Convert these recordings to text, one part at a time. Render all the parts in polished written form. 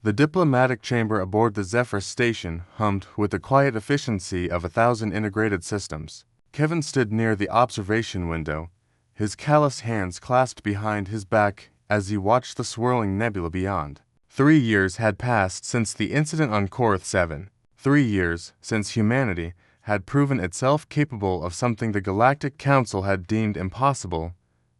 The diplomatic chamber aboard the Zephyr station hummed with the quiet efficiency of 1,000 integrated systems. Kevin stood near the observation window, his calloused hands clasped behind his back as he watched the swirling nebula beyond. 3 years had passed since the incident on Korath 7. 3 years since humanity had proven itself capable of something the Galactic Council had deemed impossible.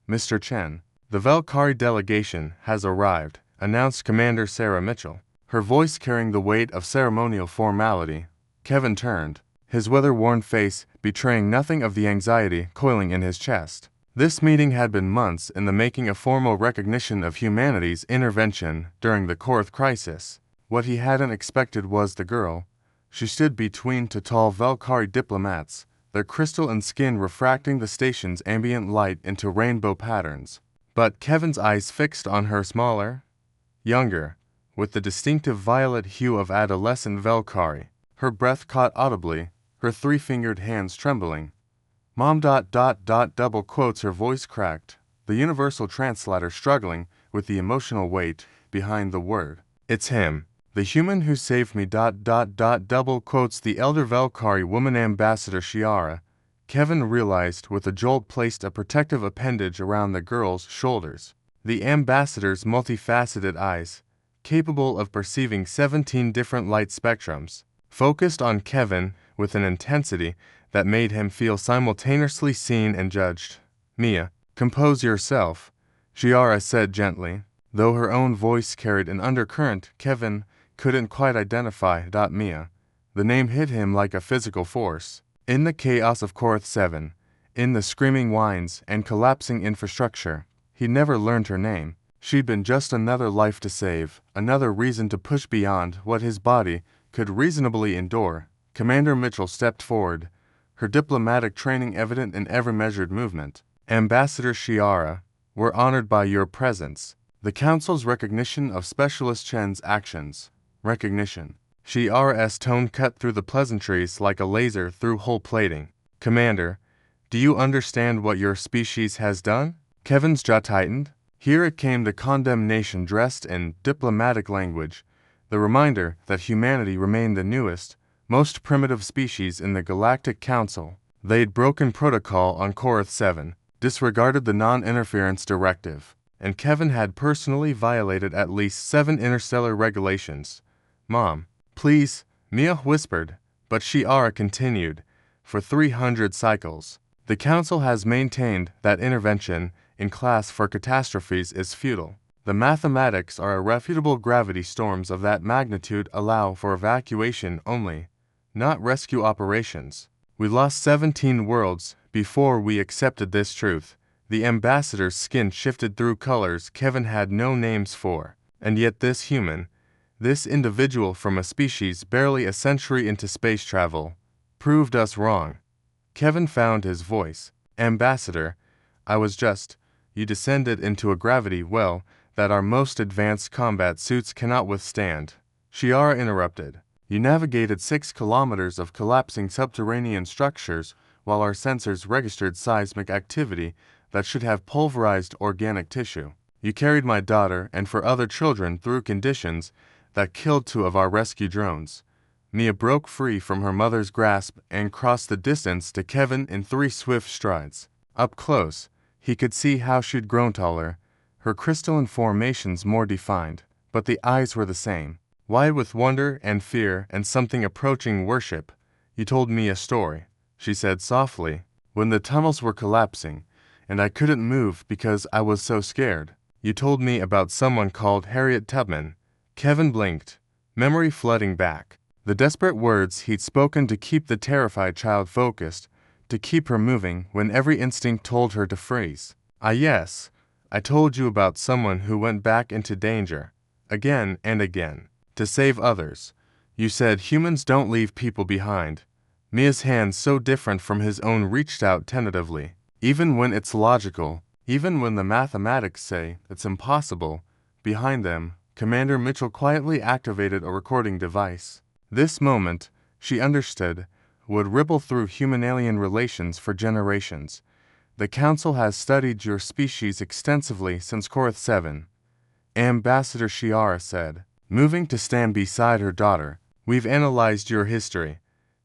Mr. Chen, the Valkyrie delegation has arrived, announced Commander Sarah Mitchell, her voice carrying the weight of ceremonial formality. Kevin turned, his weather-worn face betraying nothing of the anxiety coiling in his chest. This meeting had been months in the making, a formal recognition of humanity's intervention during the Korath crisis. What he hadn't expected was the girl. She stood between two tall Valkyrie diplomats, their crystalline skin refracting the station's ambient light into rainbow patterns. But Kevin's eyes fixed on her, smaller, younger, with the distinctive violet hue of adolescent Valkyrie. Her breath caught audibly, her three-fingered hands trembling. Mom ... double quotes, her voice cracked, the universal translator struggling with the emotional weight behind the word. It's him. The human who saved me ... double quotes, the elder Valkyrie woman, Ambassador Shiara. Kevin realized with a jolt placed a protective appendage around the girl's shoulders. The ambassador's multifaceted eyes, capable of perceiving 17 different light spectrums, focused on Kevin with an intensity that made him feel simultaneously seen and judged. Mia, compose yourself, Shiara said gently. Though her own voice carried an undercurrent Kevin couldn't quite identify. Mia. The name hit him like a physical force. In the chaos of Korath 7, in the screaming whines and collapsing infrastructure, he'd never learned her name. She'd been just another life to save, another reason to push beyond what his body could reasonably endure. Commander Mitchell stepped forward, her diplomatic training evident in every measured movement. Ambassador Shiara, we're honored by your presence. The Council's recognition of Specialist Chen's actions. Recognition. Shiara's tone cut through the pleasantries like a laser through hull plating. Commander, do you understand what your species has done? Kevin's jaw tightened. Here it came, the condemnation dressed in diplomatic language, the reminder that humanity remained the newest, most primitive species in the Galactic Council. They'd broken protocol on Korath 7, disregarded the non-interference directive, and Kevin had personally violated at least 7 interstellar regulations. Mom, please, Mia whispered, but Shiara continued. For 300 cycles, the Council has maintained that intervention in class for catastrophes is futile. The mathematics are irrefutable. Gravity storms of that magnitude allow for evacuation only, not rescue operations. We lost 17 worlds before we accepted this truth. The ambassador's skin shifted through colors Kevin had no names for. And yet this human, this individual from a species barely a century into space travel, proved us wrong. Kevin found his voice. Ambassador, I was just, you descended into a gravity well that our most advanced combat suits cannot withstand. Shiara interrupted. You navigated 6 kilometers of collapsing subterranean structures while our sensors registered seismic activity that should have pulverized organic tissue. You carried my daughter and 4 other children through conditions that killed 2 of our rescue drones. Mia broke free from her mother's grasp and crossed the distance to Kevin in 3 swift strides. Up close, he could see how she'd grown taller, her crystalline formations more defined, but the eyes were the same, wide with wonder and fear and something approaching worship. You told me a story, she said softly, when the tunnels were collapsing, and I couldn't move because I was so scared. You told me about someone called Harriet Tubman. Kevin blinked, memory flooding back. The desperate words he'd spoken to keep the terrified child focused, to keep her moving when every instinct told her to freeze. Yes, I told you about someone who went back into danger, again and again, to save others. You said humans don't leave people behind. Mia's hands, so different from his own, reached out tentatively. Even when it's logical, even when the mathematics say it's impossible, behind them, Commander Mitchell quietly activated a recording device. This moment, she understood, would ripple through human-alien relations for generations. The Council has studied your species extensively since Korath 7, Ambassador Shiara said. moving to stand beside her daughter. We've analyzed your history,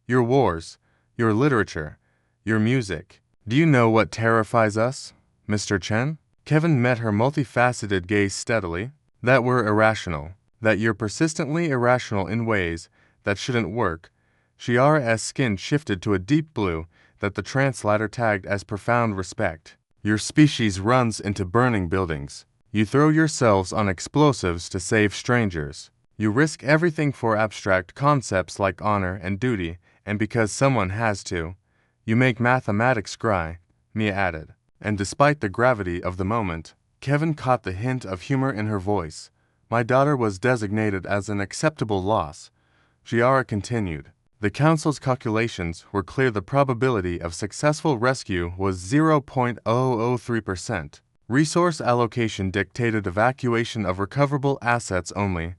your wars, your literature, your music. Do you know what terrifies us, Mr. Chen? Kevin met her multifaceted gaze steadily. That we're irrational, that you're persistently irrational in ways that shouldn't work. Shiara's skin shifted to a deep blue that the translator tagged as profound respect. Your species runs into burning buildings. You throw yourselves on explosives to save strangers. You risk everything for abstract concepts like honor and duty, and because someone has to. You make mathematics cry, Mia added. And despite the gravity of the moment, Kevin caught the hint of humor in her voice. My daughter was designated as an acceptable loss. Shiara continued. The council's calculations were clear. The probability of successful rescue was 0.003%. Resource allocation dictated evacuation of recoverable assets only.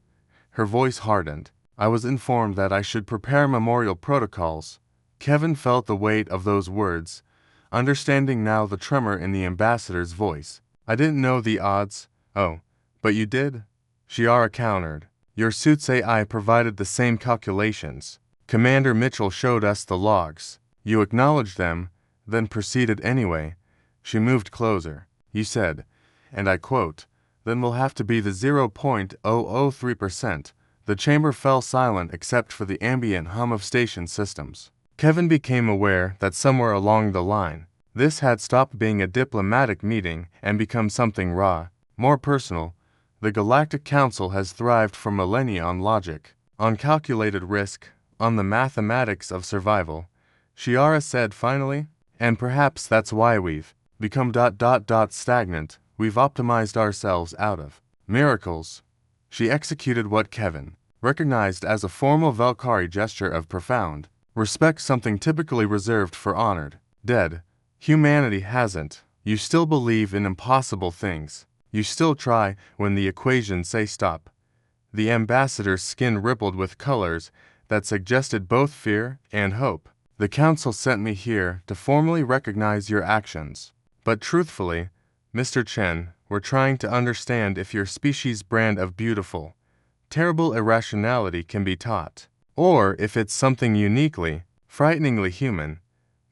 Her voice hardened. I was informed that I should prepare memorial protocols. Kevin felt the weight of those words, understanding now the tremor in the ambassador's voice. I didn't know the odds. Oh, but you did? Shiara countered. Your suit's AI provided the same calculations. Commander Mitchell showed us the logs. You acknowledged them, then proceeded anyway. She moved closer. You said, and I quote, then we'll have to be the 0.003%. The chamber fell silent except for the ambient hum of station systems. Kevin became aware that somewhere along the line, this had stopped being a diplomatic meeting and become something raw, more personal. The Galactic Council has thrived for millennia on logic, on calculated risk, on the mathematics of survival. Shiara said finally, and perhaps that's why we've become stagnant. We've optimized ourselves out of miracles. She executed what Kevin recognized as a formal Valkyrie gesture of profound respect, something typically reserved for honored dead. Humanity hasn't. You still believe in impossible things. You still try when the equations say stop. The ambassador's skin rippled with colors that suggested both fear and hope. The council sent me here to formally recognize your actions. But truthfully, Mr. Chen, we're trying to understand if your species' brand of beautiful, terrible irrationality can be taught, or if it's something uniquely, frighteningly human.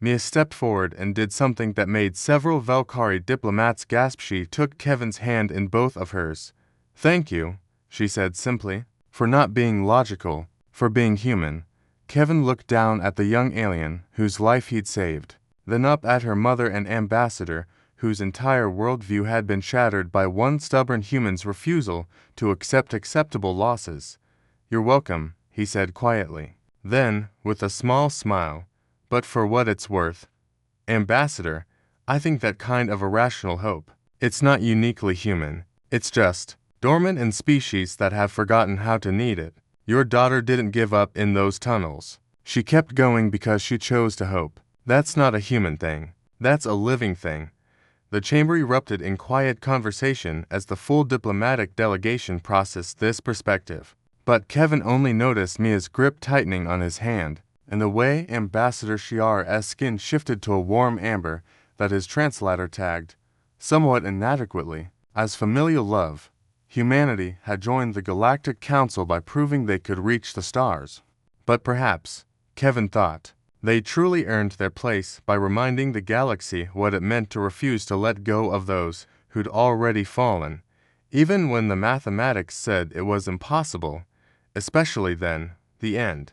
Mia stepped forward and did something that made several Valkyrie diplomats gasp. She took Kevin's hand in both of hers. Thank you, she said simply, for not being logical, for being human. Kevin looked down at the young alien whose life he'd saved, then up at her mother and ambassador, whose entire worldview had been shattered by one stubborn human's refusal to accept acceptable losses. You're welcome, he said quietly. Then, with a small smile, but for what it's worth, Ambassador, I think that kind of irrational hope, it's not uniquely human. It's just dormant in species that have forgotten how to need it. Your daughter didn't give up in those tunnels. She kept going because she chose to hope. That's not a human thing. That's a living thing. The chamber erupted in quiet conversation as the full diplomatic delegation processed this perspective. But Kevin only noticed Mia's grip tightening on his hand, and the way Ambassador Shiara's skin shifted to a warm amber that his translator tagged, somewhat inadequately, as familial love. Humanity had joined the Galactic Council by proving they could reach the stars. But perhaps, Kevin thought, they truly earned their place by reminding the galaxy what it meant to refuse to let go of those who'd already fallen, even when the mathematics said it was impossible, especially then, the end.